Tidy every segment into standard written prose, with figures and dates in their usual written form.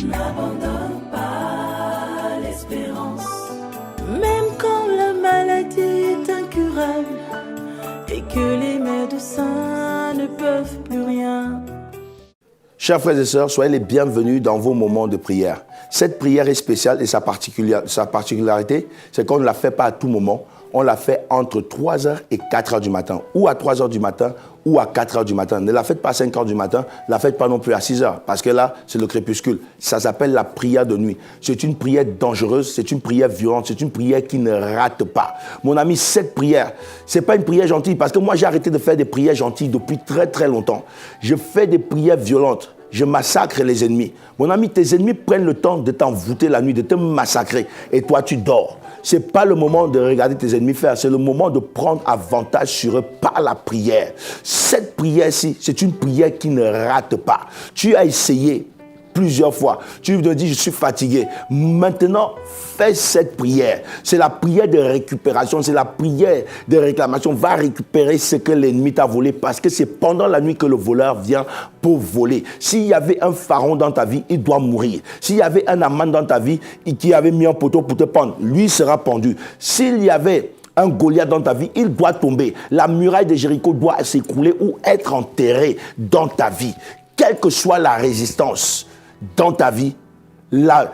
N'abandonne pas l'espérance. Même quand la maladie est incurable et que les médecins ne peuvent plus rien. Chers frères et sœurs, soyez les bienvenus dans vos moments de prière. Cette prière est spéciale et sa particularité, c'est qu'on ne la fait pas à tout moment. On la fait entre 3h et 4h du matin, ou à 3h du matin, ou à 4h du matin. Ne la faites pas à 5h du matin, ne la faites pas non plus à 6h, parce que là, c'est le crépuscule. Ça s'appelle la prière de nuit. C'est une prière dangereuse, c'est une prière violente, c'est une prière qui ne rate pas. Mon ami, cette prière, c'est pas une prière gentille, parce que moi, j'ai arrêté de faire des prières gentilles depuis très très longtemps. Je fais des prières violentes. Je massacre les ennemis. Mon ami, tes ennemis prennent le temps de t'envoûter la nuit, de te massacrer. Et toi, tu dors. Ce n'est pas le moment de regarder tes ennemis faire. C'est le moment de prendre avantage sur eux par la prière. Cette prière-ci, c'est une prière qui ne rate pas. Tu as essayé plusieurs fois. Tu te dis, je suis fatigué. Maintenant, fais cette prière. C'est la prière de récupération, c'est la prière de réclamation. Va récupérer ce que l'ennemi t'a volé parce que c'est pendant la nuit que le voleur vient pour voler. S'il y avait un pharaon dans ta vie, il doit mourir. S'il y avait un amant dans ta vie qui avait mis un poteau pour te pendre, lui sera pendu. S'il y avait un Goliath dans ta vie, il doit tomber. La muraille de Jéricho doit s'écrouler ou être enterrée dans ta vie. Quelle que soit la résistance dans ta vie, la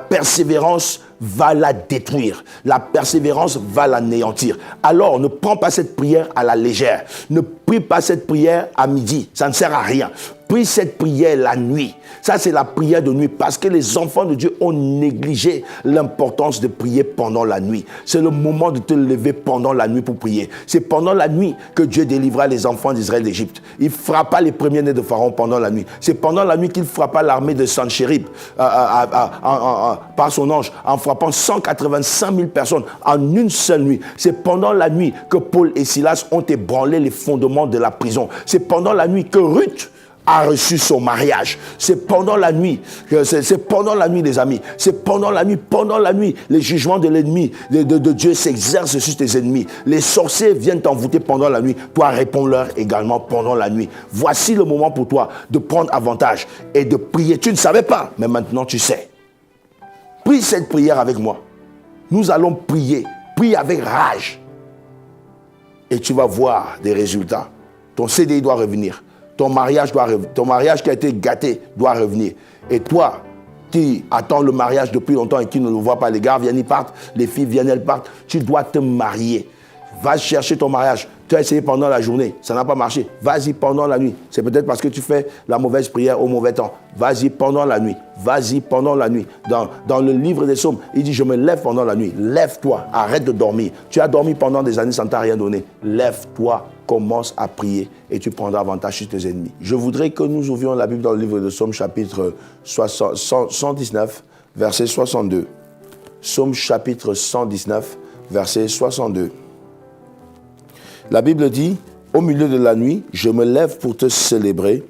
persévérance va la détruire. La persévérance va l'anéantir. Alors, ne prends pas cette prière à la légère. Ne prie pas cette prière à midi. Ça ne sert à rien. Prie cette prière la nuit. Ça, c'est la prière de nuit parce que les enfants de Dieu ont négligé l'importance de prier pendant la nuit. C'est le moment de te lever pendant la nuit pour prier. C'est pendant la nuit que Dieu délivra les enfants d'Israël d'Égypte. Il frappa les premiers-nés de Pharaon pendant la nuit. C'est pendant la nuit qu'il frappa l'armée de Sanchérib par son ange en frappant 185 000 personnes en une seule nuit. C'est pendant la nuit que Paul et Silas ont ébranlé les fondements de la prison. C'est pendant la nuit que Ruth a reçu son mariage. C'est pendant la nuit, les amis. C'est pendant la nuit, les jugements de l'ennemi, de Dieu s'exercent sur tes ennemis. Les sorciers viennent t'envoûter pendant la nuit. Toi, réponds-leur également pendant la nuit. Voici le moment pour toi de prendre avantage et de prier. Tu ne savais pas, mais maintenant tu sais. Prie cette prière avec moi. Nous allons prier. Prie avec rage. Et tu vas voir des résultats. Ton CDI doit revenir. Ton mariage qui a été gâté doit revenir. Et toi, qui attends le mariage depuis longtemps et qui ne le voit pas, les gars viennent, ils partent, les filles viennent, elles partent, tu dois te marier. Va chercher ton mariage. Tu as essayé pendant la journée, ça n'a pas marché. Vas-y pendant la nuit. C'est peut-être parce que tu fais la mauvaise prière au mauvais temps. Vas-y pendant la nuit. Vas-y pendant la nuit. Dans le livre des psaumes, il dit, je me lève pendant la nuit. Lève-toi, arrête de dormir. Tu as dormi pendant des années sans t'a rien donné. Lève-toi, commence à prier et tu prendras avantage sur tes ennemis. Je voudrais que nous ouvrions la Bible dans le livre de Psaume chapitre 119, verset 62. Psaume chapitre 119, verset 62. La Bible dit, au milieu de la nuit, je me lève pour te célébrer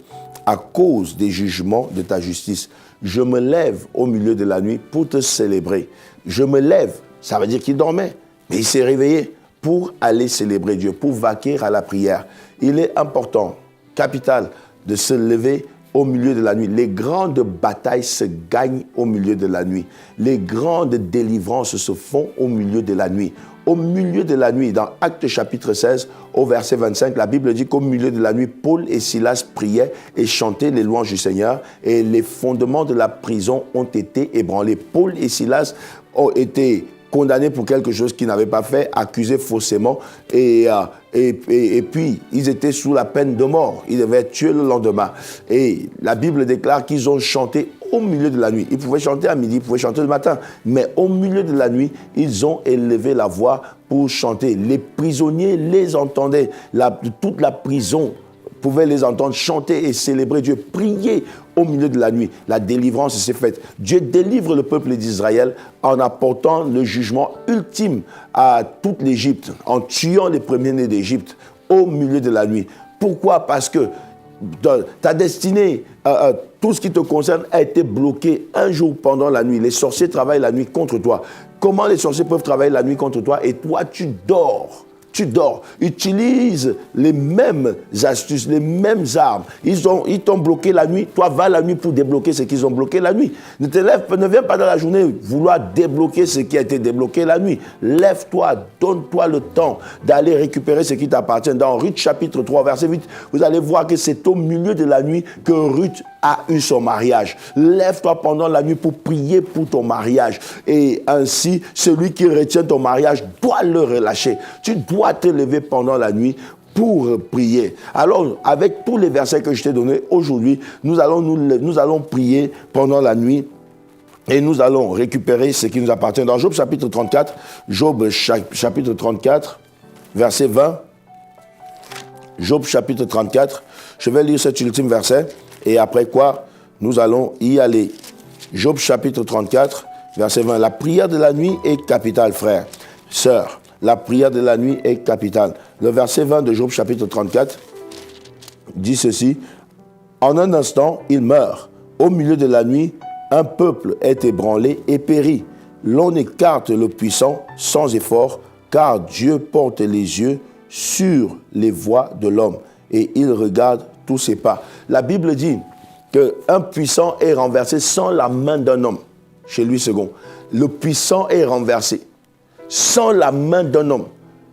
à cause des jugements de ta justice. Je me lève au milieu de la nuit pour te célébrer. Je me lève, ça veut dire qu'il dormait, mais il s'est réveillé pour aller célébrer Dieu, pour vaquer à la prière. Il est important, capital, de se lever au milieu de la nuit. Les grandes batailles se gagnent au milieu de la nuit. Les grandes délivrances se font au milieu de la nuit. Au milieu de la nuit, dans Actes chapitre 16, au verset 25, la Bible dit qu'au milieu de la nuit, Paul et Silas priaient et chantaient les louanges du Seigneur et les fondements de la prison ont été ébranlés. Paul et Silas ont été condamnés pour quelque chose qu'ils n'avaient pas fait, accusés faussement et puis ils étaient sous la peine de mort. Ils devaient être tués le lendemain. Et la Bible déclare qu'ils ont chanté au milieu de la nuit. Ils pouvaient chanter à midi, ils pouvaient chanter le matin. Mais au milieu de la nuit, ils ont élevé la voix pour chanter. Les prisonniers les entendaient. Toute la prison pouvait les entendre chanter et célébrer Dieu, prier au milieu de la nuit. La délivrance s'est faite. Dieu délivre le peuple d'Israël en apportant le jugement ultime à toute l'Égypte, en tuant les premiers-nés d'Égypte au milieu de la nuit. Pourquoi? Parce que ta destinée, tout ce qui te concerne a été bloqué un jour pendant la nuit. Les sorciers travaillent la nuit contre toi. Comment les sorciers peuvent travailler la nuit contre toi et toi tu dors? tu dors. Utilise les mêmes astuces, les mêmes armes. Ils t'ont bloqué la nuit. Toi, va la nuit pour débloquer ce qu'ils ont bloqué la nuit. Ne viens pas dans la journée vouloir débloquer ce qui a été débloqué la nuit. Lève-toi, donne-toi le temps d'aller récupérer ce qui t'appartient. Dans Ruth chapitre 3, verset 8, vous allez voir que c'est au milieu de la nuit que Ruth a eu son mariage. Lève-toi pendant la nuit pour prier pour ton mariage. Et ainsi, celui qui retient ton mariage doit le relâcher. Tu dois te lever pendant la nuit pour prier. Alors, avec tous les versets que je t'ai donnés aujourd'hui, nous allons prier pendant la nuit et nous allons récupérer ce qui nous appartient. Dans Job chapitre 34, Job chapitre 34, verset 20, Job chapitre 34, je vais lire cet ultime verset et après quoi, nous allons y aller. Job chapitre 34, verset 20. La prière de la nuit est capitale, frère, sœur. La prière de la nuit est capitale. Le verset 20 de Job chapitre 34 dit ceci. En un instant, il meurt. Au milieu de la nuit, un peuple est ébranlé et périt. L'on écarte le puissant sans effort, car Dieu porte les yeux sur les voies de l'homme et il regarde tous ses pas. La Bible dit qu'un puissant est renversé sans la main d'un homme. Chez Louis II, le puissant est renversé sans la main d'un homme.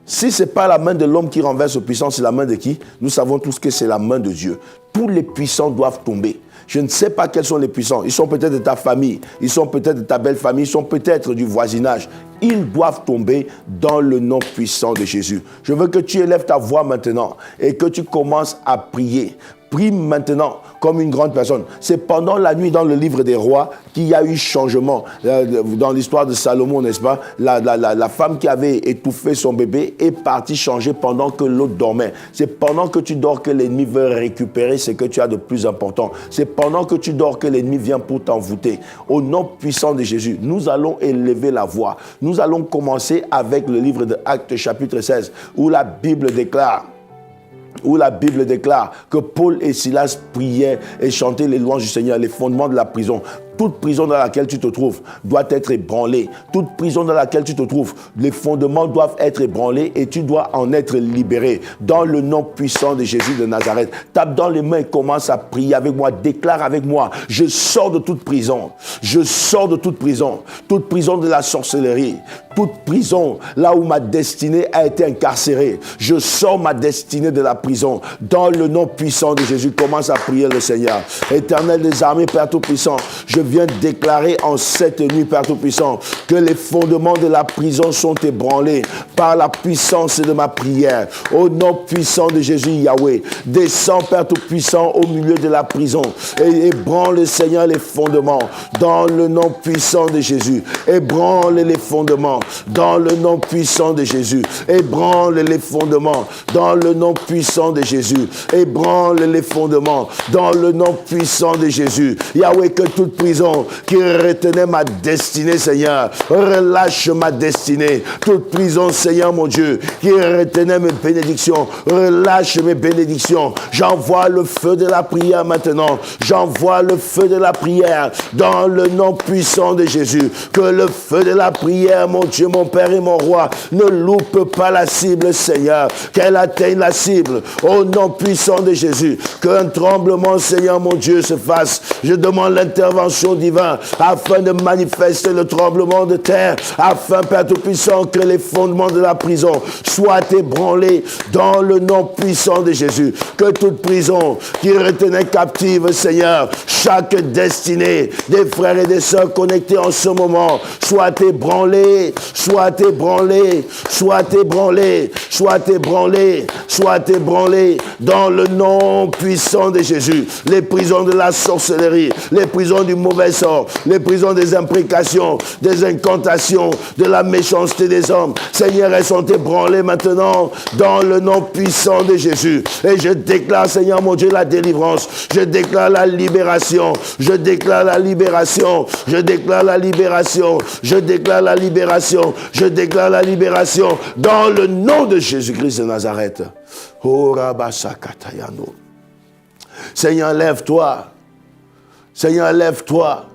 Si ce n'est pas la main de l'homme qui renverse le puissant, c'est la main de qui? Nous savons tous que c'est la main de Dieu. Tous les puissants doivent tomber. Je ne sais pas quels sont les puissants. Ils sont peut-être de ta famille, ils sont peut-être de ta belle famille, ils sont peut-être du voisinage. Ils doivent tomber dans le nom puissant de Jésus. Je veux que tu élèves ta voix maintenant et que tu commences à prier. Prie maintenant comme une grande personne. C'est pendant la nuit dans le livre des rois qu'il y a eu changement. Dans l'histoire de Salomon, n'est-ce pas? La femme qui avait étouffé son bébé est partie changer pendant que l'autre dormait. C'est pendant que tu dors que l'ennemi veut récupérer ce que tu as de plus important. C'est pendant que tu dors que l'ennemi vient pour t'envoûter. Au nom puissant de Jésus, nous allons élever la voix. Nous allons commencer avec le livre de Actes chapitre 16 où la Bible déclare que Paul et Silas priaient et chantaient les louanges du Seigneur, les fondements de la prison. Toute prison dans laquelle tu te trouves doit être ébranlée. Toute prison dans laquelle tu te trouves, les fondements doivent être ébranlés et tu dois en être libéré. Dans le nom puissant de Jésus de Nazareth, tape dans les mains et commence à prier avec moi. Déclare avec moi, je sors de toute prison. Je sors de toute prison. Toute prison de la sorcellerie. Toute prison là où ma destinée a été incarcérée. Je sors ma destinée de la prison. Dans le nom puissant de Jésus, commence à prier le Seigneur. Éternel des armées, Père Tout-Puissant, je viens déclarer en cette nuit, Père Tout-Puissant, que les fondements de la prison sont ébranlés par la puissance de ma prière. Au nom puissant de Jésus, Yahweh, descends, Père Tout-Puissant, au milieu de la prison et ébranle, Seigneur, les fondements. Dans le nom puissant de Jésus, ébranle les fondements. Dans le nom puissant de Jésus, ébranle les fondements. Dans le nom puissant de Jésus, ébranle les fondements. Dans le nom puissant de Jésus, Yahweh, que toute prison qui retenait ma destinée, Seigneur, relâche ma destinée. Toute prison, Seigneur mon Dieu, qui retenait mes bénédictions, relâche mes bénédictions. J'envoie le feu de la prière maintenant. J'envoie le feu de la prière dans le nom puissant de Jésus. Que le feu de la prière, mon Dieu, mon Père et mon Roi, ne loupe pas la cible, Seigneur. Qu'elle atteigne la cible au nom puissant de Jésus. Qu'un tremblement, Seigneur mon Dieu, se fasse. Je demande l'intervention divine afin de manifester le tremblement de terre, afin, Père Tout-Puissant, que les fondements de la prison soient ébranlés dans le nom puissant de Jésus. Que toute prison qui retenait captive, Seigneur, chaque destinée des frères et des sœurs connectés en ce moment, soit ébranlée, soit ébranlée, soit ébranlée, soit ébranlée, soit ébranlée dans le nom puissant de Jésus. Les prisons de la sorcellerie, les prisons du mauvais sort, les prisons des imprécations, des incantations, de la méchanceté des hommes, Seigneur, elles sont ébranlées maintenant dans le nom puissant de Jésus. Et je déclare, Seigneur mon Dieu, la délivrance. Je déclare la libération. Je déclare la libération. Je déclare la libération. Je déclare la libération. Je déclare la libération dans le nom de Jésus-Christ de Nazareth. Oh, Rabasakatayano. Seigneur, lève-toi. Seigneur, lève-toi.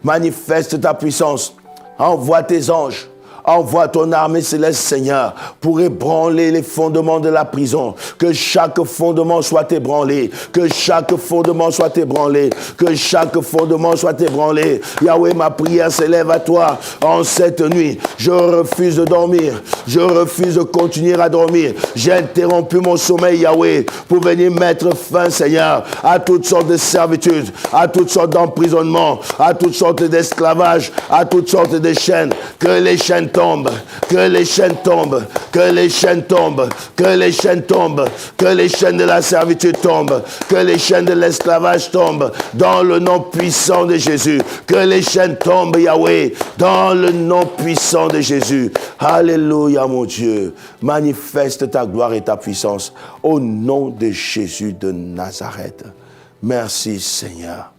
Manifeste ta puissance. Envoie tes anges. Envoie ton armée céleste, Seigneur, pour ébranler les fondements de la prison. Que chaque fondement soit ébranlé. Que chaque fondement soit ébranlé. Que chaque fondement soit ébranlé. Yahweh, ma prière s'élève à toi en cette nuit. Je refuse de dormir. Je refuse de continuer à dormir. J'ai interrompu mon sommeil, Yahweh, pour venir mettre fin, Seigneur, à toutes sortes de servitudes, à toutes sortes d'emprisonnements, à toutes sortes d'esclavages, à toutes sortes de chaînes. Que les chaînes tombent, que les chaînes tombent, que les chaînes tombent, que les chaînes tombent, que les chaînes de la servitude tombent, que les chaînes de l'esclavage tombent, dans le nom puissant de Jésus. Que les chaînes tombent, Yahweh, dans le nom puissant de Jésus. Alléluia, mon Dieu. Manifeste ta gloire et ta puissance au nom de Jésus de Nazareth. Merci, Seigneur.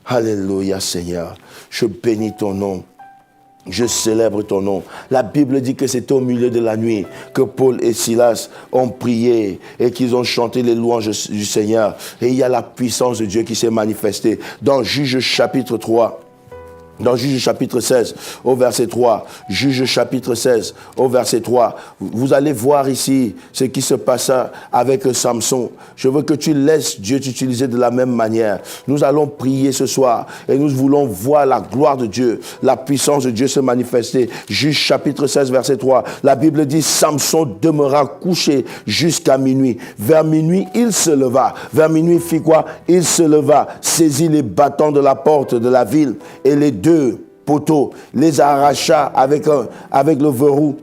Alléluia, Seigneur. Je bénis ton nom. Je célèbre ton nom. La Bible dit que c'était au milieu de la nuit que Paul et Silas ont prié et qu'ils ont chanté les louanges du Seigneur. Et il y a la puissance de Dieu qui s'est manifestée. Dans Juges chapitre 3, dans Juges chapitre 16, au verset 3, Juges chapitre 16, au verset 3, vous allez voir ici ce qui se passa avec Samson. Je veux que tu laisses Dieu t'utiliser de la même manière. Nous allons prier ce soir et nous voulons voir la gloire de Dieu, la puissance de Dieu se manifester. Juges chapitre 16, verset 3, la Bible dit, Samson demeura couché jusqu'à minuit. Vers minuit, il se leva. Vers minuit, il fit quoi? Il se leva, saisit les battants de la porte de la ville et les deux poteaux, les arracha avec le verrou,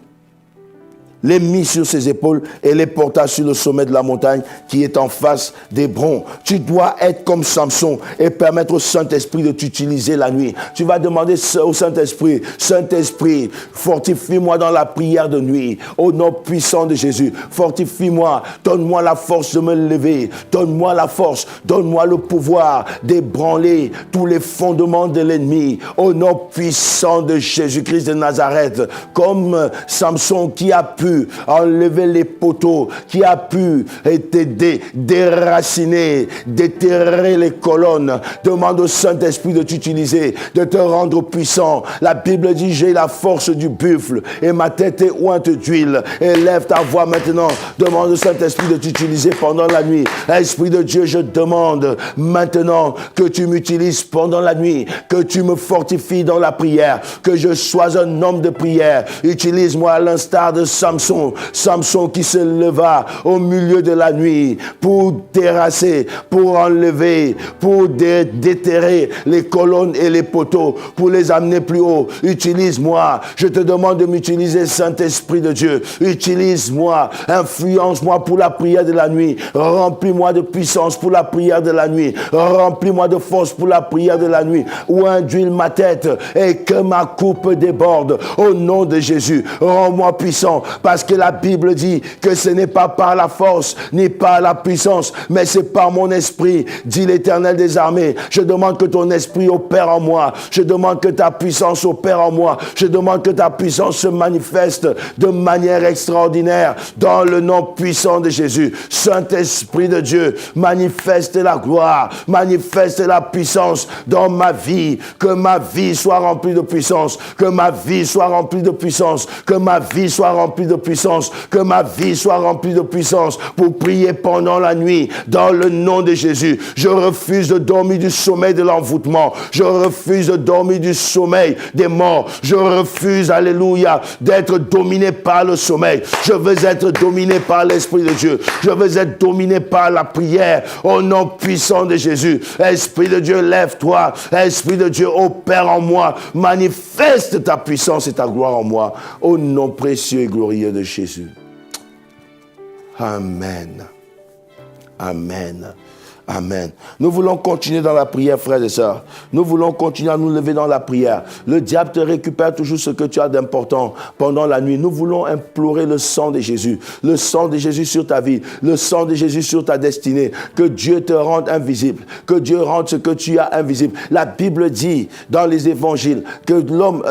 les mit sur ses épaules et les porta sur le sommet de la montagne qui est en face d'Hébron. Tu dois être comme Samson et permettre au Saint-Esprit de t'utiliser la nuit. Tu vas demander au Saint-Esprit, Saint-Esprit, fortifie-moi dans la prière de nuit. Au nom puissant de Jésus, fortifie-moi, donne-moi la force de me lever, donne-moi la force, donne-moi le pouvoir d'ébranler tous les fondements de l'ennemi. Au nom puissant de Jésus-Christ de Nazareth, comme Samson qui a pu enlever les poteaux, qui a pu déraciner, déterrer les colonnes. Demande au Saint-Esprit de t'utiliser, de te rendre puissant. La Bible dit, j'ai la force du buffle et ma tête est ointe d'huile. Élève ta voix maintenant. Demande au Saint-Esprit de t'utiliser pendant la nuit. Esprit de Dieu, je demande maintenant que tu m'utilises pendant la nuit, que tu me fortifies dans la prière, que je sois un homme de prière. Utilise-moi à l'instar de Samson. Samson qui se leva au milieu de la nuit pour terrasser, pour enlever, pour déterrer les colonnes et les poteaux, pour les amener plus haut. Utilise-moi. Je te demande de m'utiliser, Saint-Esprit de Dieu. Utilise-moi. Influence-moi pour la prière de la nuit. Remplis-moi de puissance pour la prière de la nuit. Remplis-moi de force pour la prière de la nuit. Oint d'huile ma tête et que ma coupe déborde. Au nom de Jésus, rends-moi puissant. Parce que la Bible dit que ce n'est pas par la force, ni par la puissance, mais c'est par mon esprit, dit l'Éternel des armées. Je demande que ton esprit opère en moi. Je demande que ta puissance opère en moi. Je demande que ta puissance se manifeste de manière extraordinaire dans le nom puissant de Jésus. Saint-Esprit de Dieu, manifeste la gloire, manifeste la puissance dans ma vie. Que ma vie soit remplie de puissance. Que ma vie soit remplie de puissance. Que ma vie soit remplie de puissance, que ma vie soit remplie de puissance pour prier pendant la nuit dans le nom de Jésus. Je refuse de dormir du sommeil de l'envoûtement. Je refuse de dormir du sommeil des morts. Je refuse, alléluia, d'être dominé par le sommeil. Je veux être dominé par l'Esprit de Dieu. Je veux être dominé par la prière au nom puissant de Jésus. Esprit de Dieu, lève-toi. Esprit de Dieu, opère en moi. Manifeste ta puissance et ta gloire en moi. Au nom précieux et glorieux de Jésus. Amen. Amen. Amen. Nous voulons continuer dans la prière, frères et sœurs. Nous voulons continuer à nous lever dans la prière. Le diable te récupère toujours ce que tu as d'important pendant la nuit. Nous voulons implorer le sang de Jésus. Le sang de Jésus sur ta vie. Le sang de Jésus sur ta destinée. Que Dieu te rende invisible. Que Dieu rende ce que tu as invisible. La Bible dit dans les évangiles que l'homme,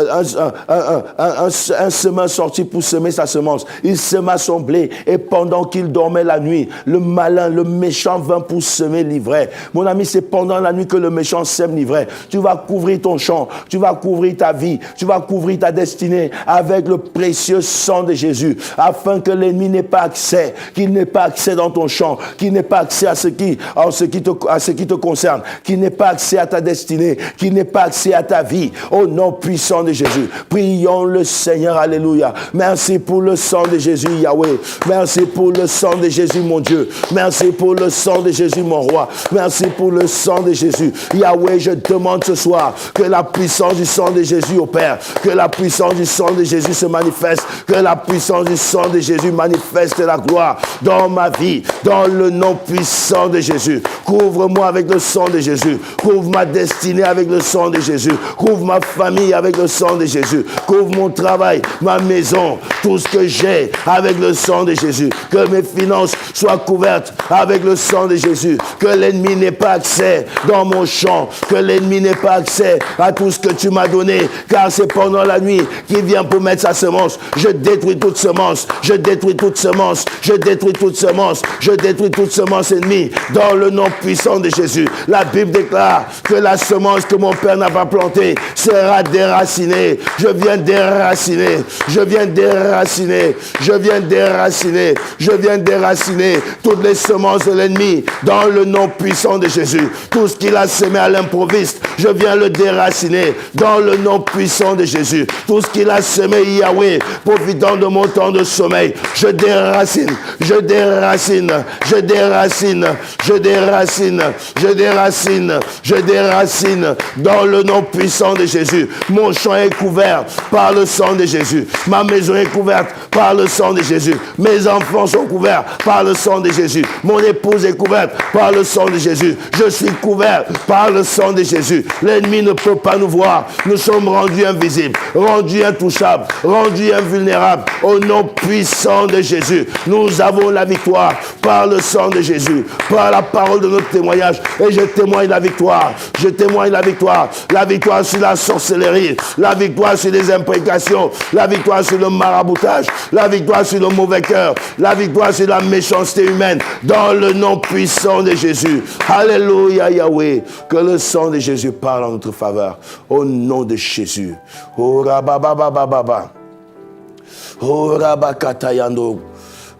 un semeur sortit pour semer sa semence. Il sema son blé et pendant qu'il dormait la nuit, le malin, le méchant vint pour semer semer l'ivraie. Mon ami, c'est pendant la nuit que le méchant sème l'ivraie. Tu vas couvrir ton champ, tu vas couvrir ta vie, tu vas couvrir ta destinée avec le précieux sang de Jésus, afin que l'ennemi n'ait pas accès, qu'il n'ait pas accès dans ton champ, qu'il n'ait pas accès à ce qui te concerne, qu'il n'ait pas accès à ta destinée, qu'il n'ait pas accès à ta vie. Au nom puissant de Jésus, prions le Seigneur, alléluia. Merci pour le sang de Jésus, Yahweh. Merci pour le sang de Jésus, mon Dieu. Merci pour le sang de Jésus, mon roi. Merci pour le sang de Jésus. Yahweh, je demande ce soir que la puissance du sang de Jésus opère, que la puissance du sang de Jésus se manifeste, que la puissance du sang de Jésus manifeste la gloire dans ma vie, dans le nom puissant de Jésus. Couvre-moi avec le sang de Jésus. Couvre ma destinée avec le sang de Jésus. Couvre ma famille avec le sang de Jésus. Couvre mon travail, ma maison, tout ce que j'ai avec le sang de Jésus. Que mes finances soient couvertes avec le sang de Jésus. Que l'ennemi n'ait pas accès dans mon champ. Que l'ennemi n'ait pas accès à tout ce que tu m'as donné. Car c'est pendant la nuit qu'il vient pour mettre sa semence. Je détruis toute semence. Je détruis toute semence. Je détruis toute semence. Je détruis toute semence ennemie dans le nom puissant de Jésus. La Bible déclare que la semence que mon Père n'a pas plantée sera déracinée. Je viens déraciner. Je viens déraciner. Je viens déraciner. Je viens déraciner toutes les semences de l'ennemi dans le nom puissant de Jésus. Tout ce qu'il a semé à l'improviste, je viens le déraciner dans le nom puissant de Jésus. Tout ce qu'il a semé, Yahweh, profitant de mon temps de sommeil, je déracine, je déracine, je déracine, je déracine, je déracine, je déracine dans le nom puissant de Jésus. Mon champ est couvert par le sang de Jésus. Ma maison est couverte par le sang de Jésus. Mes enfants sont couverts par le sang de Jésus. Mon épouse est couverte par le sang de Jésus. Je suis couvert par le sang de Jésus. L'ennemi ne peut pas nous voir. Nous sommes rendus invisibles, rendus intouchables, rendus invulnérables. Au nom puissant de Jésus, nous avons la victoire par le sang de Jésus, par la parole de notre témoignage. Et je témoigne la victoire. Je témoigne la victoire. La victoire sur la sorcellerie, la victoire sur les imprécations, la victoire sur le maraboutage, la victoire sur le mauvais cœur, la victoire sur la méchanceté humaine, dans le nom puissant de Jésus. Alléluia, Yahweh. Que le sang de Jésus parle en notre faveur. Au nom de Jésus. Oh, rabababababa. Oh, rabakatayando.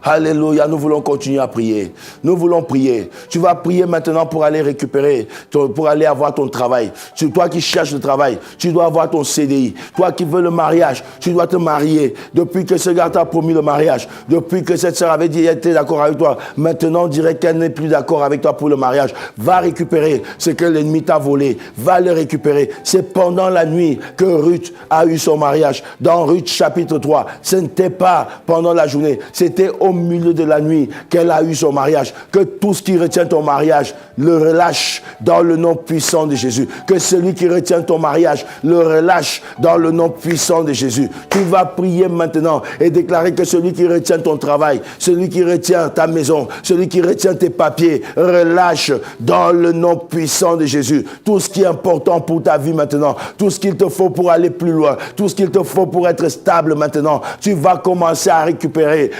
Alléluia, nous voulons continuer à prier. Nous voulons prier. Tu vas prier maintenant pour aller récupérer, pour aller avoir ton travail. Toi qui cherches le travail, tu dois avoir ton CDI. Toi qui veux le mariage, tu dois te marier. Depuis que ce gars t'a promis le mariage, depuis que cette sœur avait dit qu'elle était d'accord avec toi, maintenant on dirait qu'elle n'est plus d'accord avec toi pour le mariage. Va récupérer ce que l'ennemi t'a volé. Va le récupérer. C'est pendant la nuit que Ruth a eu son mariage. Dans Ruth chapitre 3, ce n'était pas pendant la journée, c'était au milieu de la nuit qu'elle a eu son mariage. Que tout ce qui retient ton mariage le relâche dans le nom puissant de Jésus. Que celui qui retient ton mariage le relâche dans le nom puissant de Jésus. Tu vas prier maintenant et déclarer que celui qui retient ton travail, celui qui retient ta maison, celui qui retient tes papiers, relâche dans le nom puissant de Jésus. Tout ce qui est important pour ta vie maintenant, tout ce qu'il te faut pour aller plus loin, tout ce qu'il te faut pour être stable maintenant, tu vas commencer à récupérer,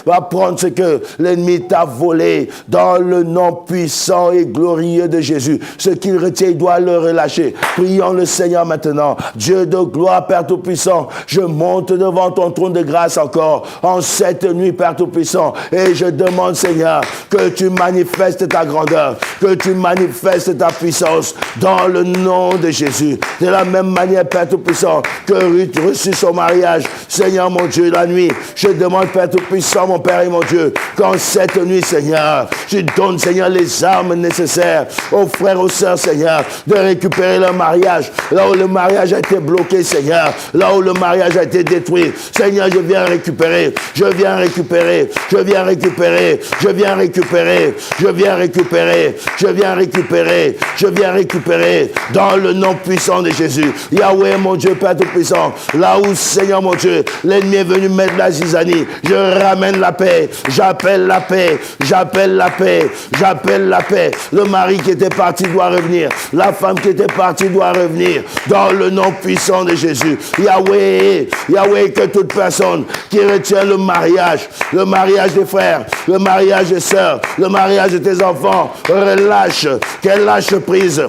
va prendre ce que l'ennemi t'a volé dans le nom puissant et glorieux de Jésus. Ce qu'il retient, il doit le relâcher. Prions le Seigneur maintenant. Dieu de gloire, Père Tout-Puissant, je monte devant ton trône de grâce encore en cette nuit, Père Tout-Puissant, et je demande, Seigneur, que tu manifestes ta grandeur, que tu manifestes ta puissance dans le nom de Jésus. De la même manière, Père Tout-Puissant, que Ruth reçut son mariage, Seigneur mon Dieu, la nuit, je demande, Père Tout-Puissant, mon Père et mon Dieu, qu'en cette nuit, Seigneur, tu donnes, Seigneur, les armes nécessaires aux frères, aux sœurs, Seigneur, de récupérer leur mariage. Là où le mariage a été bloqué, Seigneur, là où le mariage a été détruit, Seigneur, je viens récupérer, je viens récupérer, je viens récupérer, je viens récupérer, je viens récupérer, je viens récupérer, je viens récupérer, dans le nom puissant de Jésus. Yahweh, mon Dieu, Père Tout-Puissant, là où, Seigneur, mon Dieu, l'ennemi est venu mettre la zizanie, je ramène la paix. J'appelle la paix. J'appelle la paix. J'appelle la paix. Le mari qui était parti doit revenir. La femme qui était partie doit revenir. Dans le nom puissant de Jésus. Yahweh, Yahweh, que toute personne qui retient le mariage des frères, le mariage des sœurs, le mariage de tes enfants, relâche, qu'elle lâche prise.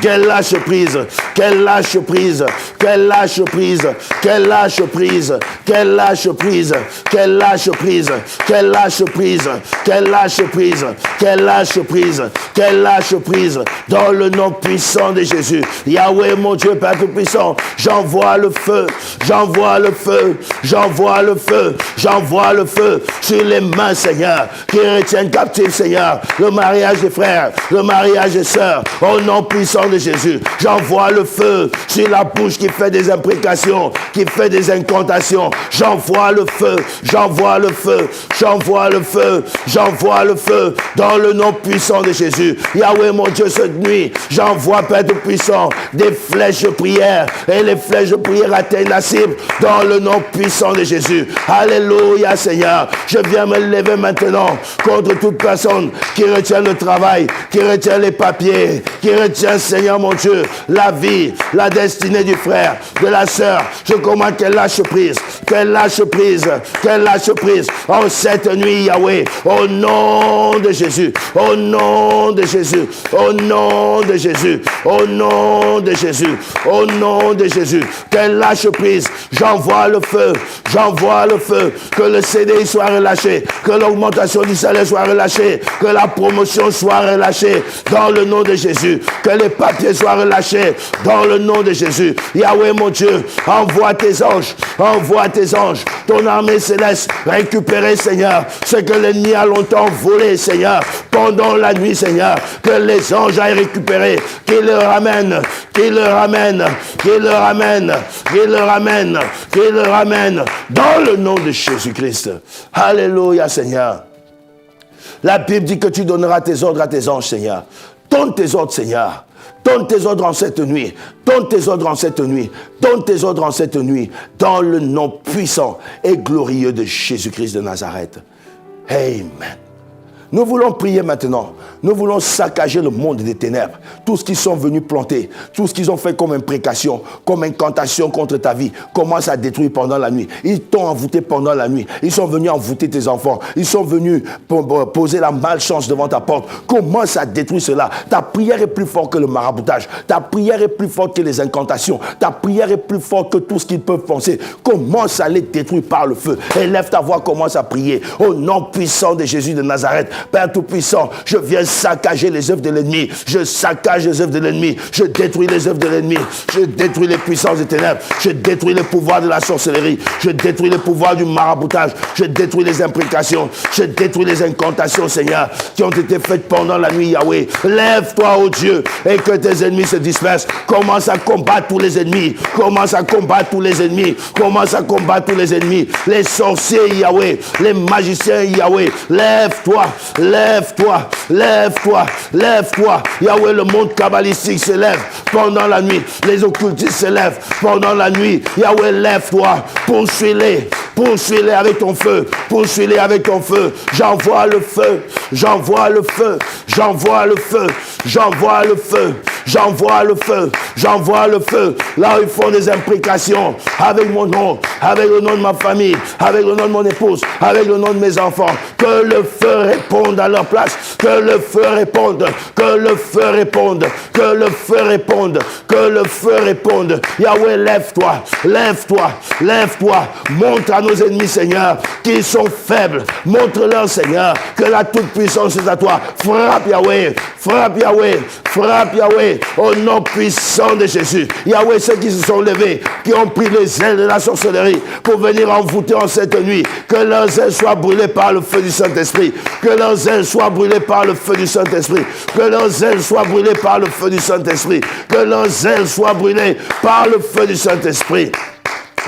Qu'elle lâche prise, qu'elle lâche prise, qu'elle lâche prise, qu'elle lâche prise, qu'elle lâche prise, qu'elle lâche prise, qu'elle lâche prise, qu'elle lâche prise, qu'elle lâche prise, qu'elle lâche prise, dans le nom puissant de Jésus. Yahweh, mon Dieu, Père Tout-Puissant, j'envoie le feu, j'envoie le feu, j'envoie le feu, j'envoie le feu sur les mains, Seigneur, qui retiennent captifs, Seigneur, le mariage des frères, le mariage des sœurs, au nom puissant de Jésus. J'envoie le feu sur la bouche qui fait des imprécations, qui fait des incantations. J'envoie le feu, j'envoie le feu, j'envoie le feu, j'envoie le feu dans le nom puissant de Jésus. Yahweh, mon Dieu, cette nuit, j'envoie, Père Tout-Puissant, des flèches de prière, et les flèches de prière atteignent la cible dans le nom puissant de Jésus. Alléluia, Seigneur. Je viens me lever maintenant contre toute personne qui retient le travail, qui retient les papiers, qui retient, Seigneur mon Dieu, la vie, la destinée du frère, de la sœur. Je commande qu'elle lâche prise, qu'elle lâche prise, qu'elle lâche prise. En cette nuit, Yahweh, au nom de Jésus, au nom de Jésus, au nom de Jésus, au nom de Jésus, au nom de Jésus, qu'elle lâche prise. J'envoie le feu, que le CDI soit relâché, que l'augmentation du salaire soit relâchée, que la promotion soit relâchée dans le nom de Jésus, que les papiers soient relâchés dans le nom de Jésus. Yahweh, mon Dieu, envoie tes anges, ton armée céleste, récupérer, Seigneur, ce que l'ennemi a longtemps volé, Seigneur, pendant la nuit, Seigneur, que les anges aillent récupérer, qu'ils le ramènent, dans le nom de Jésus-Christ. Alléluia, Seigneur. La Bible dit que tu donneras tes ordres à tes anges, Seigneur. Donne tes ordres, Seigneur. Donne tes ordres en cette nuit. Donne tes ordres en cette nuit. Donne tes ordres en cette nuit. Dans le nom puissant et glorieux de Jésus-Christ de Nazareth. Amen. Nous voulons prier maintenant. Nous voulons saccager le monde des ténèbres. Tout ce qu'ils sont venus planter, tout ce qu'ils ont fait comme imprécation, comme incantation contre ta vie, commence à détruire pendant la nuit. Ils t'ont envoûté pendant la nuit. Ils sont venus envoûter tes enfants. Ils sont venus poser la malchance devant ta porte. Commence à détruire cela. Ta prière est plus forte que le maraboutage. Ta prière est plus forte que les incantations. Ta prière est plus forte que tout ce qu'ils peuvent penser. Commence à les détruire par le feu. Élève ta voix, commence à prier. Au nom puissant de Jésus de Nazareth. Père Tout-Puissant, je viens saccager les œuvres de l'ennemi. Je saccage les œuvres de l'ennemi. Je détruis les œuvres de l'ennemi. Je détruis les puissances des ténèbres. Je détruis les pouvoirs de la sorcellerie. Je détruis les pouvoirs du maraboutage. Je détruis les imprécations. Je détruis les incantations, Seigneur, qui ont été faites pendant la nuit, Yahweh. Lève-toi, ô Dieu, et que tes ennemis se dispersent. Commence à combattre tous les ennemis. Commence à combattre tous les ennemis. Commence à combattre tous les ennemis. Les sorciers, Yahweh. Les magiciens, Yahweh. Lève-toi. Lève-toi, lève-toi, lève-toi. Yahweh, le monde kabbalistique se lève pendant la nuit. Les occultistes se lèvent pendant la nuit. Yahweh, lève-toi. Poursuis-les. Poursuis-les avec ton feu. Poursuis-les avec ton feu. J'envoie le feu. J'envoie le feu. J'envoie le feu. J'envoie le feu. J'envoie le feu. J'envoie le feu. Là où ils font des imprécations avec mon nom, avec le nom de ma famille, avec le nom de mon épouse, avec le nom de mes enfants. Que le feu réponde à leur place. Que le feu réponde. Que le feu réponde. Que le feu réponde. Que le feu réponde. Yahweh, lève-toi. Lève-toi. Lève-toi. Montre à nos ennemis, Seigneur, qu'ils sont faibles. Montre-leur, Seigneur, que la toute-puissance est à toi. Frappe, Yahweh. Frappe, Yahweh. Frappe, Yahweh. Au nom puissant de Jésus. Yahweh, ceux qui se sont levés, qui ont pris les ailes de la sorcellerie pour venir envoûter en cette nuit, que leurs ailes soient brûlées par le feu du Saint-Esprit. Que leurs ailes soient brûlées par le feu du Saint-Esprit. Que leurs ailes soient brûlées par le feu du Saint-Esprit. Que leurs ailes soient brûlées par le feu du Saint-Esprit.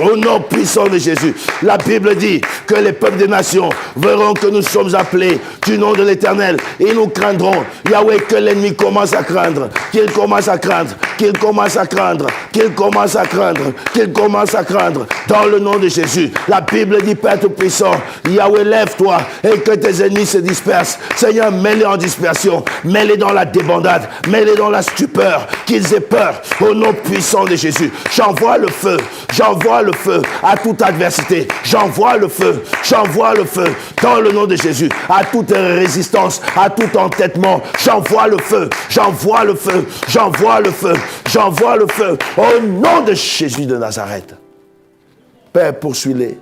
Au nom puissant de Jésus. La Bible dit que les peuples des nations verront que nous sommes appelés du nom de l'Éternel et nous craindrons. Yahweh, que l'ennemi commence à craindre, qu'il commence à craindre, qu'il commence à craindre, qu'il commence à craindre, qu'il commence à craindre. Dans le nom de Jésus. La Bible dit, Père Tout-Puissant, Yahweh, lève-toi et que tes ennemis se dispersent. Seigneur, mets-les en dispersion, mets-les dans la débandade, mets-les dans la stupeur, qu'ils aient peur. Au nom puissant de Jésus, j'envoie le feu à toute adversité. J'envoie le feu dans le nom de Jésus à toute résistance, à tout entêtement. J'envoie le feu au nom de Jésus de Nazareth. Père, poursuis-les.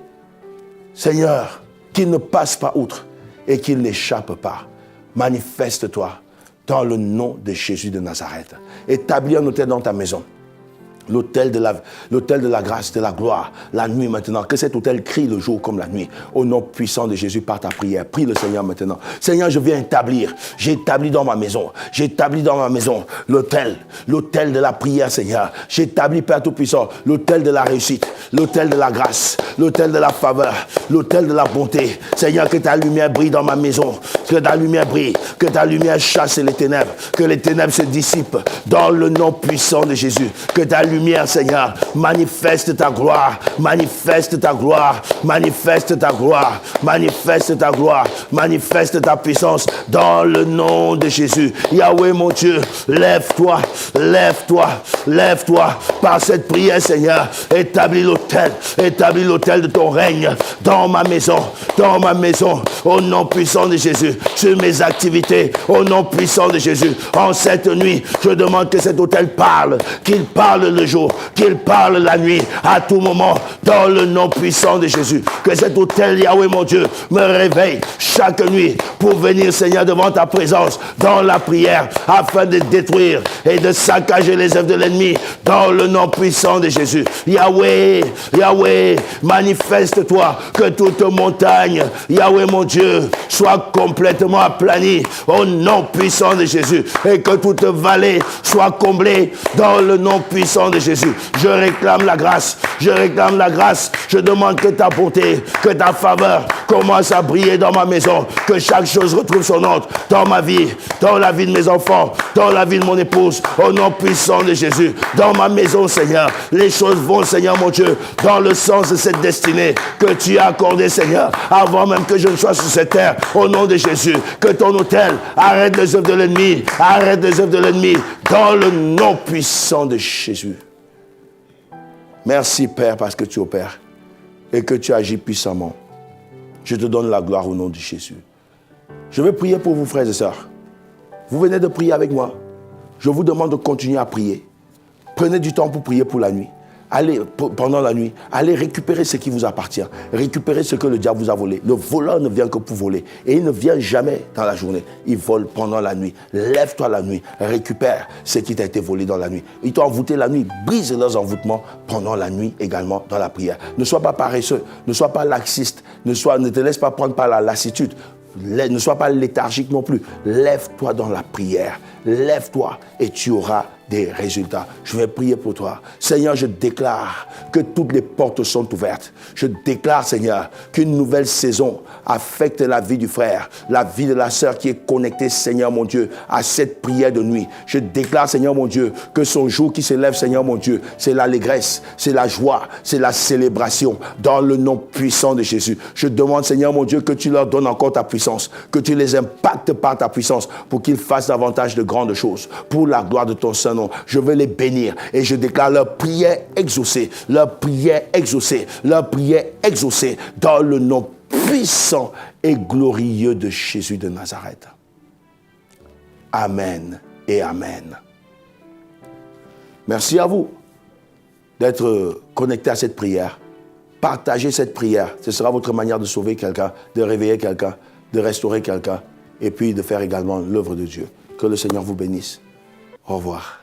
Seigneur, qu'ils ne passent pas outre et qu'ils n'échappent pas. Manifeste-toi dans le nom de Jésus de Nazareth. Établis un autel dans ta maison. L'autel de la grâce, de la gloire, la nuit maintenant. Que cet autel crie le jour comme la nuit. Au nom puissant de Jésus, par ta prière. Prie le Seigneur maintenant. Seigneur, je viens établir. J'ai établi dans ma maison l'autel de la prière, Seigneur. J'ai établi, Père Tout-Puissant, l'autel de la réussite, l'autel de la grâce, l'autel de la faveur, l'autel de la bonté. Seigneur, que ta lumière brille dans ma maison. Que ta lumière brille. Que ta lumière chasse les ténèbres. Que les ténèbres se dissipent dans le nom puissant de Jésus. Que ta lumière, Seigneur, manifeste ta gloire, manifeste ta gloire, manifeste ta gloire, manifeste ta gloire, manifeste ta puissance dans le nom de Jésus. Yahweh, mon Dieu, lève-toi, lève-toi, lève-toi par cette prière, Seigneur. Établis l'autel de ton règne dans ma maison, au nom puissant de Jésus, sur mes activités, au nom puissant de Jésus. En cette nuit, je demande que cet autel parle, qu'il parle le jour, qu'il parle la nuit, à tout moment, dans le nom puissant de Jésus. Que cet autel, Yahweh mon Dieu, me réveille chaque nuit pour venir, Seigneur, devant ta présence, dans la prière, afin de détruire et de saccager les œuvres de l'ennemi, dans le nom puissant de Jésus. Yahweh, Yahweh, manifeste-toi, que toute montagne, Yahweh mon Dieu, soit complètement aplanie, au nom puissant de Jésus, et que toute vallée soit comblée, dans le nom puissant de Jésus. Je réclame la grâce, je demande que ta bonté, que ta faveur commence à briller dans ma maison, que chaque chose retrouve son ordre dans ma vie, dans la vie de mes enfants, dans la vie de mon épouse, au nom puissant de Jésus. Dans ma maison, Seigneur, les choses vont, Seigneur mon Dieu, dans le sens de cette destinée que tu as accordée, Seigneur, avant même que je ne sois sur cette terre, au nom de Jésus. Que ton autel arrête les œuvres de l'ennemi, dans le nom puissant de Jésus. Merci, Père, parce que tu opères et que tu agis puissamment. Je te donne la gloire au nom de Jésus. Je vais prier pour vous, frères et sœurs. Vous venez de prier avec moi. Je vous demande de continuer à prier. Prenez du temps pour prier pour la nuit. Allez, pendant la nuit, allez récupérer ce qui vous appartient. Récupérer ce que le diable vous a volé. Le voleur ne vient que pour voler. Et il ne vient jamais dans la journée. Il vole pendant la nuit. Lève-toi la nuit. Récupère ce qui t'a été volé dans la nuit. Ils t'ont envoûté la nuit. Brise leurs envoûtements pendant la nuit également dans la prière. Ne sois pas paresseux. Ne sois pas laxiste. Ne te laisse pas prendre par la lassitude. Ne sois pas léthargique non plus. Lève-toi dans la prière. Lève-toi et tu auras des résultats. Je vais prier pour toi. Seigneur, je déclare que toutes les portes sont ouvertes. Je déclare, Seigneur, qu'une nouvelle saison affecte la vie du frère, la vie de la sœur qui est connectée, Seigneur mon Dieu, à cette prière de nuit. Je déclare, Seigneur mon Dieu, que son jour qui s'élève, Seigneur mon Dieu, c'est l'allégresse, c'est la joie, c'est la célébration, dans le nom puissant de Jésus. Je demande, Seigneur mon Dieu, que tu leur donnes encore ta puissance, que tu les impactes par ta puissance pour qu'ils fassent davantage de grandes choses, pour la gloire de ton Saint-Nom. Je veux les bénir et je déclare leur prière exaucée, leur prière exaucée, leur prière exaucée dans le nom puissant et glorieux de Jésus de Nazareth. Amen et amen. Merci à vous d'être connectés à cette prière. Partagez cette prière. Ce sera votre manière de sauver quelqu'un, de réveiller quelqu'un, de restaurer quelqu'un et puis de faire également l'œuvre de Dieu. Que le Seigneur vous bénisse. Au revoir.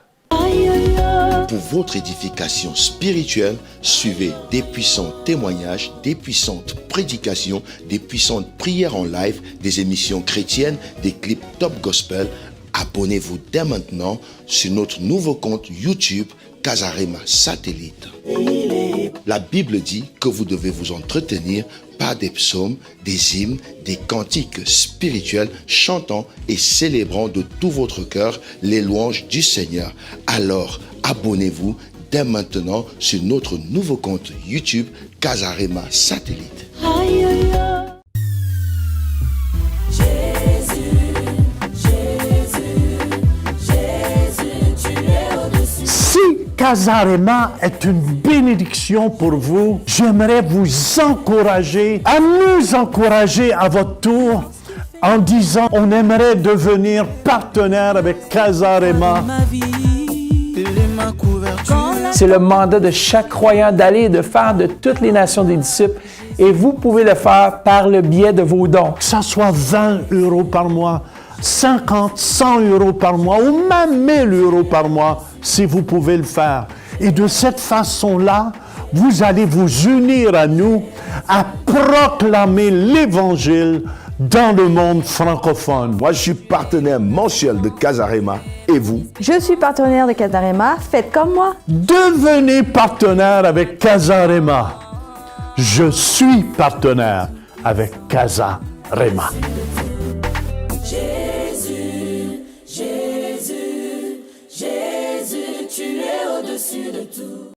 Pour votre édification spirituelle, suivez des puissants témoignages, des puissantes prédications, des puissantes prières en live, des émissions chrétiennes, des clips top gospel. Abonnez-vous dès maintenant sur notre nouveau compte YouTube Casarema Satellite. La Bible dit que vous devez vous entretenir par des psaumes, des hymnes, des cantiques spirituels, chantant et célébrant de tout votre cœur les louanges du Seigneur. Alors, abonnez-vous dès maintenant sur notre nouveau compte YouTube Casarema Satellite. Aïe, aïe, aïe. Si Casarema est une bénédiction pour vous, j'aimerais vous encourager, à nous encourager à votre tour en disant on aimerait devenir partenaire avec Casarema. Ma vie, il est ma couverture. C'est le mandat de chaque croyant d'aller et de faire de toutes les nations des disciples. Et vous pouvez le faire par le biais de vos dons. Que ça soit 20 € par mois, 50, 100 € par mois ou même 1000 € par mois, si vous pouvez le faire. Et de cette façon-là, vous allez vous unir à nous à proclamer l'Évangile dans le monde francophone. Moi, je suis partenaire mensuel de Casarema. Et vous? Je suis partenaire de Casarema, faites comme moi. Devenez partenaire avec Casarema. Je suis partenaire avec Casarema. Jésus, Jésus, Jésus, tu es au-dessus de tout.